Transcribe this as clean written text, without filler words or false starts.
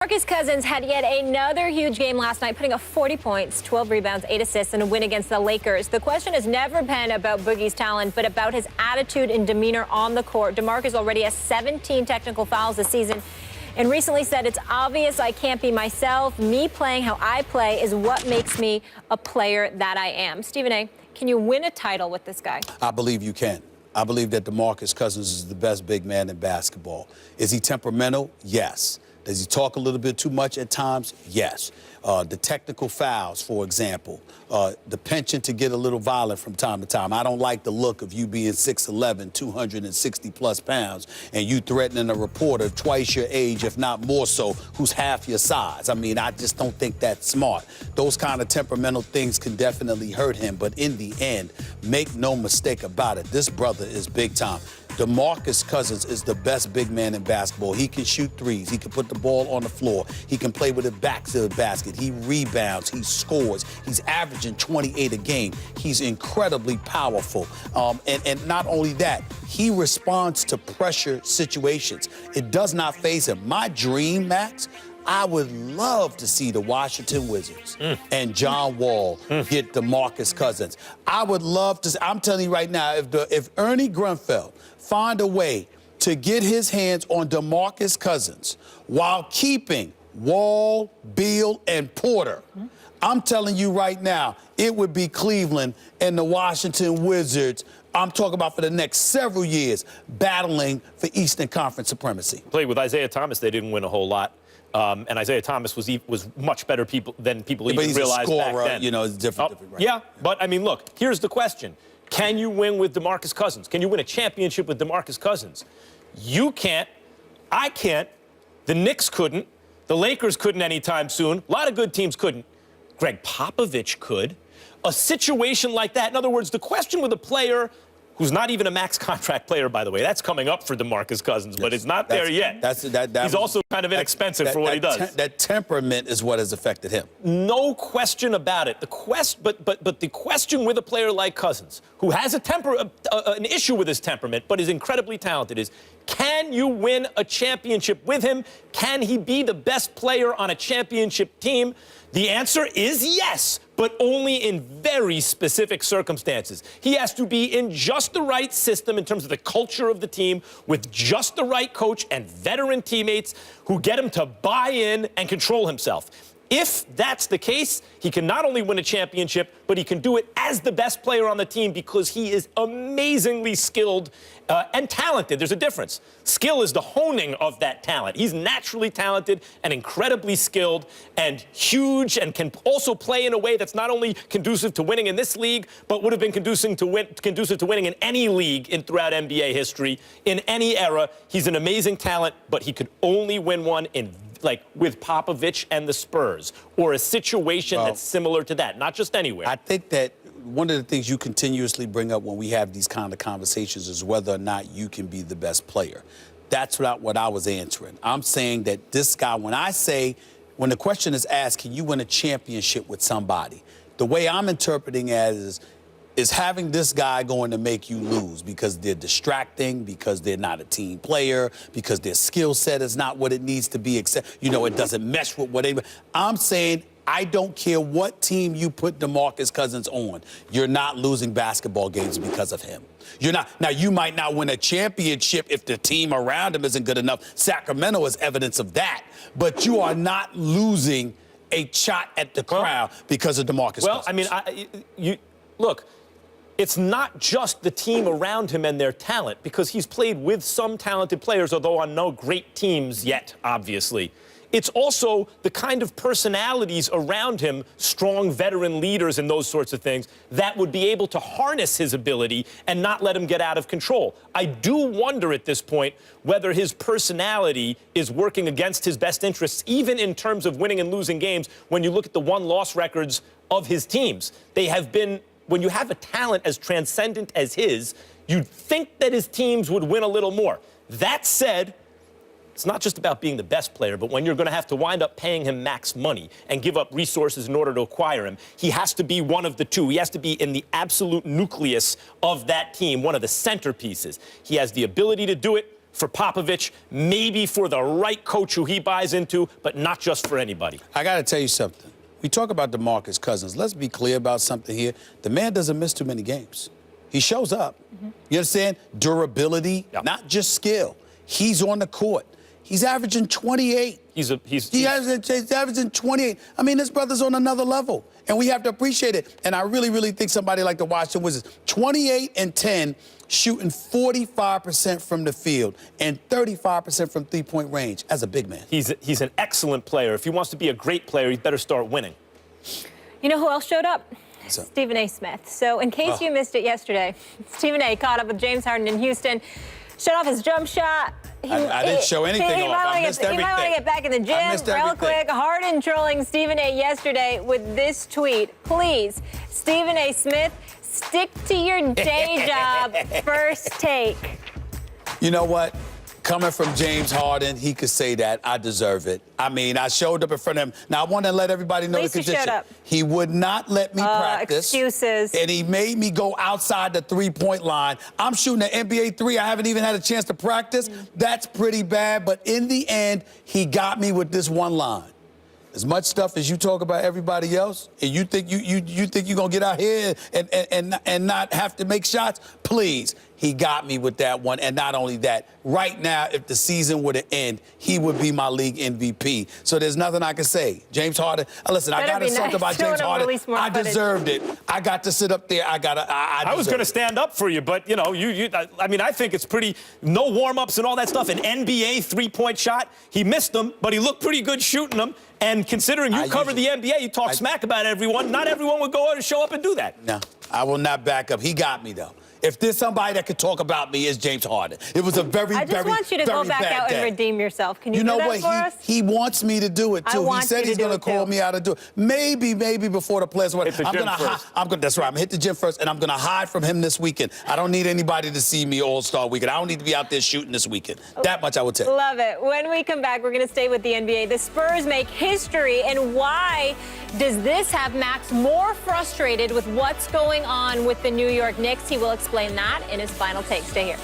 Demarcus Cousins had yet another huge game last night, putting up 40 points, 12 rebounds, 8 assists, and a win against the Lakers. The question has never been about Boogie's talent, but about his attitude and demeanor on the court. Demarcus already has 17 technical fouls this season and recently said, "It's obvious I can't be myself. Me playing how I play is what makes me a player that I am." Stephen A., can you win a title with this guy? I believe you can. I believe that Demarcus Cousins is the best big man in basketball. Is he temperamental? Yes. Does he talk a little bit too much at times? Yes. The technical fouls, for example, the penchant to get a little violent from time to time. I don't like the look of you being 6'11", 260-plus pounds, and you threatening a reporter twice your age, if not more so, who's half your size. I mean, I just don't think that's smart. Those kind of temperamental things can definitely hurt him, but in the end, make no mistake about it, this brother is big time. Demarcus Cousins is the best big man in basketball. He can shoot threes. He can put the ball on the floor. He can play with it back to the basket. He rebounds. He scores. He's averaging 28 a game. He's incredibly powerful. And not only that, he responds to pressure situations. It does not faze him. My dream, Max, I would love to see the Washington Wizards and John Wall get Demarcus Cousins. I would love to. I'm telling you right now, if Ernie Grunfeld find a way to get his hands on Demarcus Cousins while keeping Wall, Beal, and Porter, I'm telling you right now, it would be Cleveland and the Washington Wizards. I'm talking about for the next several years, battling for Eastern Conference supremacy. Played with Isaiah Thomas, they didn't win a whole lot. And Isaiah Thomas was much better than people even realized back then. You know, it's different. Right? Yeah, but I mean, look, here's the question. Can you win with Demarcus Cousins? Can you win a championship with Demarcus Cousins? You can't. I can't. The Knicks couldn't. The Lakers couldn't anytime soon. A lot of good teams couldn't. Greg Popovich could. A situation like that, in other words, the question with a player who's not even a max contract player, by the way. That's coming up for Demarcus Cousins, but it's not there yet. He's also kind of inexpensive for what he does. That temperament is what has affected him. No question about it. But the question with a player like Cousins, who has an issue with his temperament, but is incredibly talented, is can you win a championship with him? Can he be the best player on a championship team? The answer is yes, but only in very specific circumstances. He has to be in just the right system in terms of the culture of the team, with just the right coach and veteran teammates who get him to buy in and control himself. If that's the case, he can not only win a championship, but he can do it as the best player on the team because he is amazingly skilled and talented. There's a difference. Skill is the honing of that talent. He's naturally talented and incredibly skilled and huge and can also play in a way that's not only conducive to winning in this league, but would have been conducive to winning in any league throughout NBA history, in any era. He's an amazing talent, but he could only win one with Popovich and the Spurs, or a situation that's similar to that, not just anywhere. I think that one of the things you continuously bring up when we have these kind of conversations is whether or not you can be the best player. That's not what I was answering. I'm saying that this guy, when the question is asked, can you win a championship with somebody? The way I'm interpreting it is having this guy going to make you lose because they're distracting, because they're not a team player, because their skill set is not what it needs to be, except, you know, it doesn't mesh with whatever. I'm saying I don't care what team you put Demarcus Cousins on, you're not losing basketball games because of him. You're not. Now, you might not win a championship if the team around him isn't good enough. Sacramento is evidence of that. But you are not losing a shot at the crowd because of Demarcus Cousins. Well, I mean, look, it's not just the team around him and their talent, because he's played with some talented players, although on no great teams yet, obviously. It's also the kind of personalities around him, strong veteran leaders and those sorts of things, that would be able to harness his ability and not let him get out of control. I do wonder at this point whether his personality is working against his best interests, even in terms of winning and losing games. When you look at the won-loss records of his teams, they have been, when you have a talent as transcendent as his, you'd think that his teams would win a little more. That said, it's not just about being the best player, but when you're going to have to wind up paying him max money and give up resources in order to acquire him, he has to be one of the two. He has to be in the absolute nucleus of that team, one of the centerpieces. He has the ability to do it, for Popovich, maybe for the right coach who he buys into, but not just for anybody. I got to tell you something. We talk about DeMarcus Cousins. Let's be clear about something here. The man doesn't miss too many games. He shows up. You understand? Durability, not just skill. He's on the court. He's averaging 28. He's averaging 28. I mean, this brother's on another level, and we have to appreciate it. And I really, really think somebody like the Washington Wizards, 28 and 10, shooting 45% from the field and 35% from three-point range as a big man. He's an excellent player. If he wants to be a great player, he better start winning. You know who else showed up? Stephen A. Smith. So in case you missed it yesterday, Stephen A. caught up with James Harden in Houston, shut off his jump shot. I didn't show anything off. I missed everything. He might want to get back in the gym real quick. Harden trolling Stephen A. yesterday with this tweet. Please, Stephen A. Smith, stick to your day job. First take. You know what? Coming from James Harden, he could say that. I deserve it. I mean, I showed up in front of him. Now, I want to let everybody know the condition. Showed up. He would not let me practice. Excuses. And he made me go outside the three-point line. I'm shooting an NBA three. I haven't even had a chance to practice. That's pretty bad. But in the end, he got me with this one line. As much stuff as you talk about everybody else, and you think you're gonna get out here and not have to make shots, please. He got me with that one, and not only that, right now, if the season were to end, he would be my league MVP. So there's nothing I can say. James Harden, listen, I got to talk about James Harden. I deserved it. I got to sit up there. I was going to stand up for you, but, you know, I mean, I think it's pretty, no warm-ups and all that stuff. An NBA three-point shot, he missed them, but he looked pretty good shooting them. And considering you cover the NBA, you talk smack about everyone, not everyone would go out and show up and do that. No, I will not back up. He got me, though. If there's somebody that could talk about me, it's James Harden. It was a very, I just want you to go back out and redeem yourself. Can you do that for us? He wants me to do it, too. He said he's going to call me out to do it. Maybe before the players. Hit the gym first. That's right. I'm going to hit the gym first, and I'm going to hide from him this weekend. I don't need anybody to see me All-Star weekend. I don't need to be out there shooting this weekend. That much I would tell you. Love it. When we come back, we're going to stay with the NBA. The Spurs make history, and why does this have Max more frustrated with what's going on with the New York Knicks? He will explain that in his final take. Stay here.